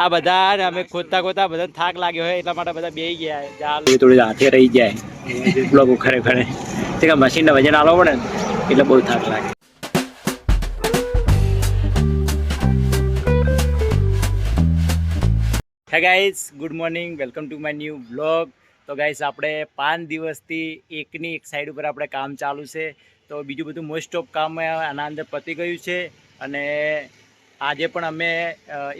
આ બધા અમે ખોદતા ખોદતા બધા થાક લાગ્યો હોય એટલા માટે બધા બેસી ગયા થોડી હાથે રહી જાય લોકો ખરેખર કે મશીનને વજન આલવો પડે ને એટલે બહુ થાક લાગે. Hey guys, good morning, welcome to my new blog. તો ગાઈઝ આપણે 5 દિવસથી એકની એક સાઈડ ઉપર આપણે કામ ચાલુ છે. તો બીજું બધું મોસ્ટ ઓફ કામ આના અંદર પતી ગયું છે. અને આજે પણ અમે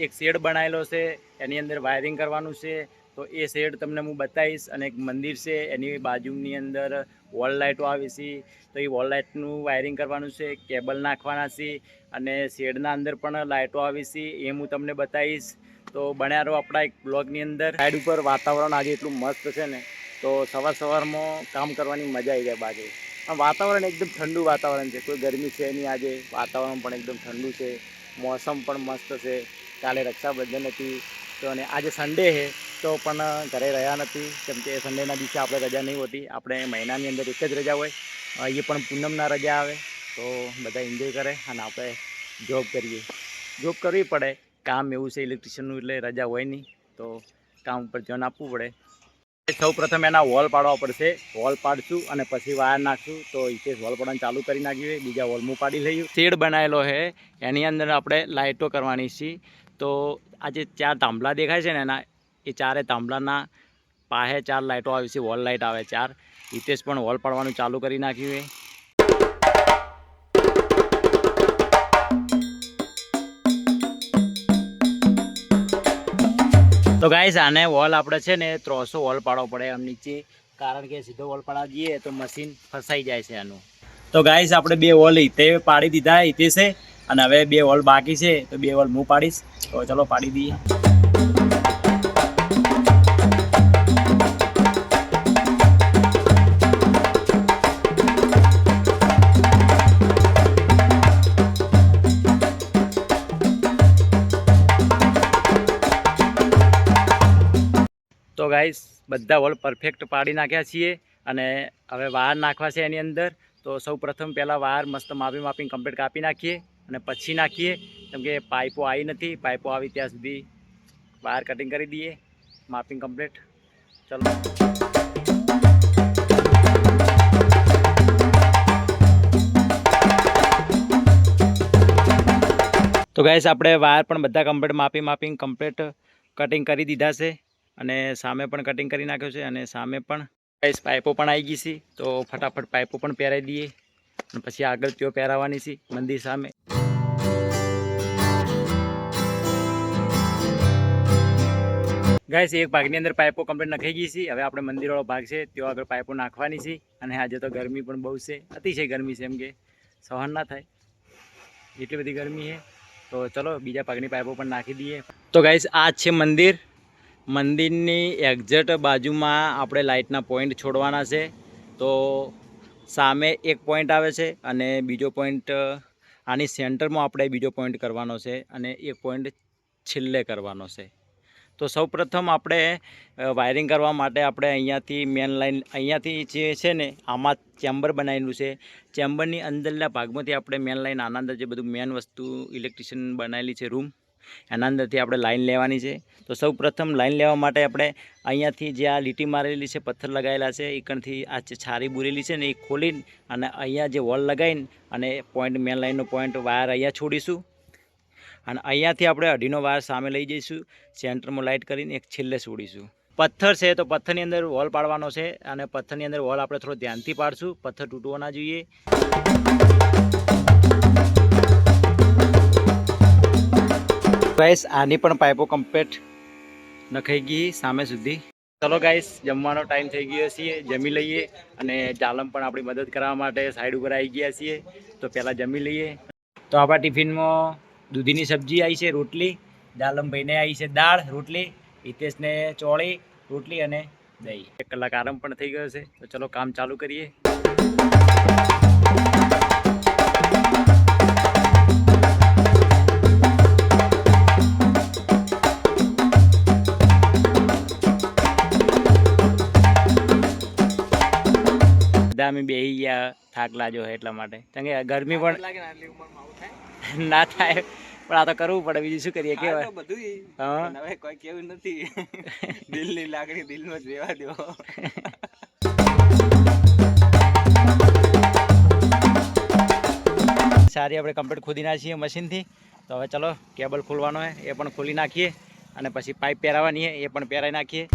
એક શેડ બનાવેલો છે, એની અંદર વાયરિંગ કરવાનું છે. તો એ શેડ તમને હું બતાવીશ. અને એક મંદિર છે એની બાજુની અંદર વોલ લાઇટો આવી છે. તો એ વોલ લાઇટનું વાયરિંગ કરવાનું છે, કેબલ નાખવાના છે. અને શેડના અંદર પણ લાઇટો આવી છે, એ હું તમને બતાવીશ. તો બન્યા રહો આપણા એક બ્લોગની અંદર. સાઈડ ઉપર વાતાવરણ આજે એટલું મસ્ત છે ને, તો સવારમાં કામ કરવાની મજા આવી જાય બાજુ. પણ વાતાવરણ એકદમ ઠંડુ વાતાવરણ છે, કોઈ ગરમી છે નહીં. આજે વાતાવરણ પણ એકદમ ઠંડુ છે, મોસમ પણ મસ્ત છે. કાલે રક્ષાબંધન હતી તો અને આજે સન્ડે છે તો પણ ઘરે રહ્યા નથી, કેમ કે સન્ડેના દિવસે આપણે રજા નહીં હોતી. આપણે મહિનાની અંદર એક જ રજા હોય, એ પણ પૂનમના રજા આવે. તો બધા એન્જોય કરે અને આપણે જોબ કરીએ. જોબ કરવી પડે, કામ એવું છે ઇલેક્ટ્રિશિયનનું, એટલે રજા હોય નહીં તો કામ ઉપર ધ્યાન આપવું પડે. સૌ પ્રથમ એના વોલ પાડવા પડશે. વોલ પાડશું અને પછી વાયર નાખશું. તો એ વોલ પાડવાનું ચાલુ કરી નાખ્યું, બીજા વોલ હું પાડી લઈએ. શેડ બનાવેલો છે, એની અંદર આપણે લાઇટો કરવાની છે. તો આ જે 4 થાંભલા દેખાય છે ને એના, એ 4 થાંભલાના પાસે 4 લાઇટો આવી છે, વોલ લાઇટ આવે 4. હિતેશ પણ વોલ પાડવાનું ચાલુ કરી નાખ્યું છે. તો ગાઈસ, આને વોલ આપણે છે ને 300 વોલ પાડવો પડે આમ નીચે, કારણ કે સીધો વોલ પાડવા જઈએ તો મશીન ફસાઈ જાય છે આનું. તો ગાઈસ, આપણે 2 વોલ તે પાડી દીધા ઈતે છે, અને હવે 2 વોલ બાકી છે. તો 2 વોલ હું પાડીશ. તો ચલો પાડી દઈએ. તો ગાઈસ, બધા વોલ પરફેક્ટ પાડી નાખ્યા છીએ અને હવે વાયર નાખવા છે એની અંદર. તો સૌ પ્રથમ પહેલાં વાયર મસ્ત માપી કમ્પ્લીટ કાપી નાખીએ અને પછી નાખીએ, કેમ કે પાઇપો આવી નથી. પાઇપો આવી ત્યાં સુધી વાયર કટિંગ કરી દઈએ, માપિંગ કમ્પ્લીટ. ચલો. તો ગાઈસ, આપણે વાયર પણ બધા કમ્પ્લીટ માપીને કમ્પ્લીટ કટિંગ કરી દીધા છે. અને સામે પણ કટિંગ કરી નાખ્યો છે, અને સામે પણ ગાઈસ પાઇપો પણ આવી ગઈ છે. તો ફટાફટ પાઇપો પણ પહેરાવી દઈએ અને પછી આગળ તેઓ પહેરાવવાની છે મંદિર સામે. ગાઈસ, એક ભાગની અંદર પાઇપો કમ્પ્લીટ નખાઈ ગઈ છે. હવે આપણે મંદિરવાળો ભાગ છે તેઓ આગળ પાઇપો નાખવાની છે. અને આજે તો ગરમી પણ બહુ છે, અતિશય ગરમી છે, એમ કે સહન ના થાય એટલી બધી ગરમી છે. તો ચલો બીજા ભાગની પાઇપો પણ નાખી દઈએ. તો ગાઈસ, આ છે મંદિર. મંદિરની એક્ઝેક્ટ બાજુમાં આપણે લાઇટના પોઈન્ટ છોડવાના છે. તો સામે એક પોઈન્ટ આવે છે અને બીજો પોઈન્ટ આની સેન્ટરમાં આપણે બીજો પોઈન્ટ કરવાનો છે, અને એક પોઈન્ટ છેલ્લે કરવાનો છે. તો સૌ પ્રથમ આપણે વાયરિંગ કરવા માટે આપણે અહીંયાથી મેન લાઇન, અહીંયાથી જે છે ને આમાં ચેમ્બર બનાવેલું છે. ચેમ્બરની અંદરના ભાગમાંથી આપણે મેન લાઇન, આના અંદર જે બધું મેન વસ્તુ ઇલેક્ટ્રિશિયન બનાવેલી છે રૂમ, એના અંદરથી આપણે લાઈન લેવાની છે. તો સૌ પ્રથમ લાઈન લેવા માટે આપણે અહીંયાથી જે આ લીટી મારેલી છે, પથ્થર લગાવેલા છે, એકણથી આ છારી બુરેલી છે ને એ ખોલીને અને અહીંયા જે વોલ લગાવીને અને પોઈન્ટ, મેન લાઈનનો પોઈન્ટ વાયર અહીંયા છોડીશું. અને અહીંયાથી આપણે અઢીનો વાયર સામે લઈ જઈશું, સેન્ટરમાં લાઇટ કરીને એક છેલ્લે છોડીશું. પથ્થર છે તો પથ્થરની અંદર વોલ પાડવાનો છે, અને પથ્થરની અંદર વોલ આપણે થોડો ધ્યાનથી પાડશું, પથ્થર તૂટવો ના જોઈએ. ગાઈસ, આની પણ પાઇપો કમ્પ્લીટ નખાઈ ગઈ સામે સુધી. ચલો ગાઈસ, જમવાનો ટાઈમ થઈ ગયો છીએ, જમી લઈએ. અને જાલમ પણ આપણી મદદ કરવા માટે સાઈડ ઉપર આવી ગયા છીએ. તો પહેલાં જમી લઈએ. તો આપણા ટિફિનમાં દૂધીની સબ્જી આવી છે, રોટલી. જાલમભાઈને આવી છે દાળ, રોટલી. હિતેશને ચોળી, રોટલી અને દહીં. 1 કલાક આરામ પણ થઈ ગયો છે. તો ચલો કામ ચાલુ કરીએ. અમે બેસી ગયા, થાક લાગ્યો હોય એટલા માટે, કારણ કે ગરમી પણ ના થાય. પણ આ તો કરવું પડે, બીજું શું કરીએ કેવાય. હા હવે કોઈ કેવું નથી. દિલની લાગણી દિલમાં જ રહેવા દો. સારી આપણે કમ્પ્લીટ ખોદી નાખીએ મશીનથી. તો હવે ચલો કેબલ ખોલવાનો હોય એ પણ ખોલી નાખીએ અને પછી પાઇપ પહેરાવાની એ પણ પહેરાવી નાખીએ.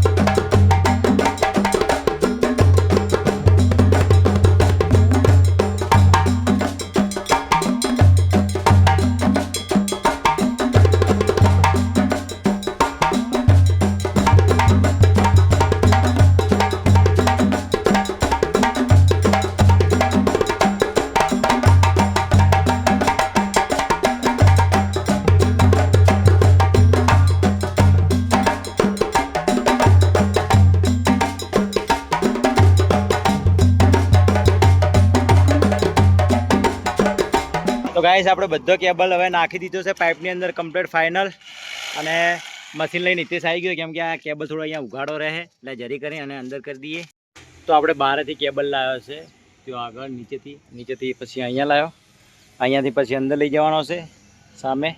તો ગાઈસ આપણે બધો કેબલ હવે નાખી દીધો છે પાઇપની અંદર કમ્પ્લીટ ફાઇનલ. અને મશીન લઈને નીચે આવી ગયો કેમ કે આ કેબલ થોડો અહીંયા ઉઘાડો રહે એટલે જરી કરી અને અંદર કરી દઈએ. તો આપણે બહારથી કેબલ લાવ્યો છે ત્યાં આગળ નીચેથી પછી અહીંયા લાવ્યો, અહીંયાથી પછી અંદર લઈ જવાનો છે સામે,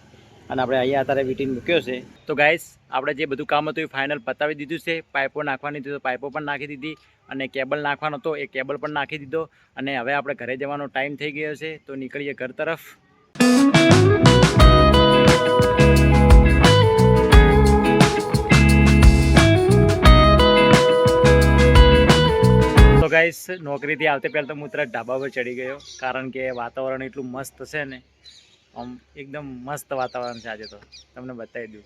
અને આપણે અહીંયા અત્યારે વીટીને મૂક્યો છે. તો ગાઈસ આપણે જે બધું કામ હતું એ ફાઇનલ પતાવી દીધું છે. પાઇપો નાખવાની હતી તો પાઇપો પણ નાખી દીધી, અને કેબલ નાખવાનો હતો એ કેબલ પણ નાખી દીધો. અને હવે આપણે ઘરે જવાનો ટાઈમ થઈ ગયો છે તો નીકળીએ ઘર તરફ. તો ગાઈસ નોકરીથી આવતે પહેલાં તો હું તરત ઢાબા પર ચડી ગયો, કારણ કે વાતાવરણ એટલું મસ્ત છે ને, આમ એકદમ મસ્ત વાતાવરણ છે આજે. તો તમને બતાવી દઉં.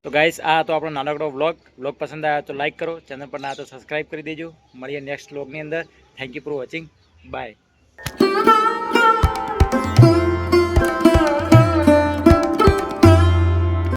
તો ગાઈસ આ તો આપણો નાનકડો વ્લોગ પસંદ આવ્યો તો લાઈક કરો, ચેનલ પર ના તો સબસ્ક્રાઈબ કરી દેજો. મળીએ નેક્સ્ટ વ્લોગની અંદર. Thank you for watching. By.